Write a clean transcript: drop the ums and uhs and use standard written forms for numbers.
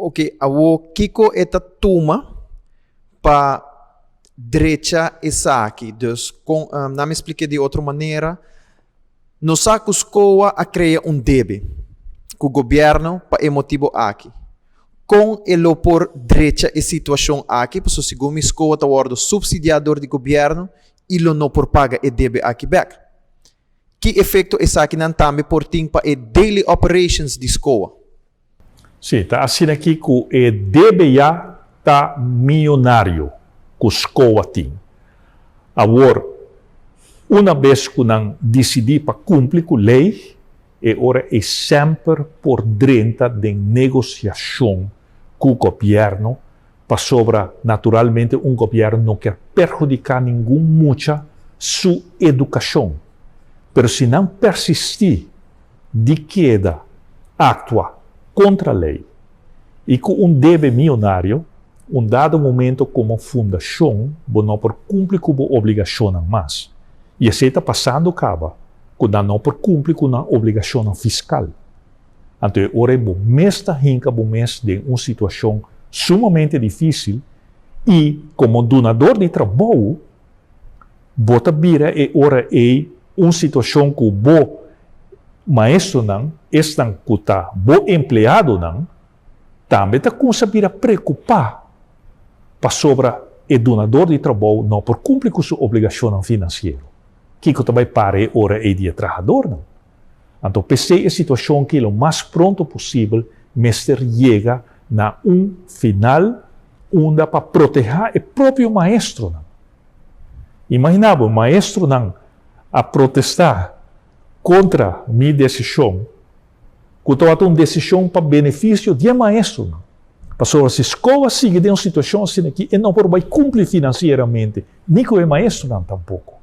Ok, o Kiko eta tuma para direita e aqui. Dus, não me explique de outra maneira. Nós sacos coa a criar débito com o governo para motivo aqui. Com ele por direita e situação aqui, porque segundo me escoa tá o subsidiador do governo, ele não por paga e débito aqui back. Que efeito é aqui não também por tempo para daily operations de escoa? Sim, está assim aqui que o DBA está milionário que o escola tem. Agora, uma vez que não decidi para cumprir com a lei, agora é sempre por dentro de negociação com o governo, para sobre, naturalmente, governo não quer prejudicar mucha sua educação. Mas se não persistir de queda, atua contra a lei e com débito milionário, dado momento como fundação, não por cumprir com a obrigação mais. E isso está passando acaba, quando não por cumprir com a obrigação fiscal. Então, agora é o mês da rinca, o mês de uma situação sumamente difícil e, como donador de trabalho, bota vira e ora é uma situação que o bom maestro não, estão que está bom empregado não, também está com a preocupar para sobre o donador de trabalho não por cumprir com sua obrigação financeira. Que também para ora é de trabalhador não. Então, pensei a situação que o mais pronto possível, mestre chega na final onde para proteger o próprio maestro não. Imaginava o maestro não a protestar contra minha decisão, que eu uma decisão para benefício de maestro não. Para a escola sigue de uma situação assim aqui e não vai cumprir financeiramente, nem com o maestro não tampouco.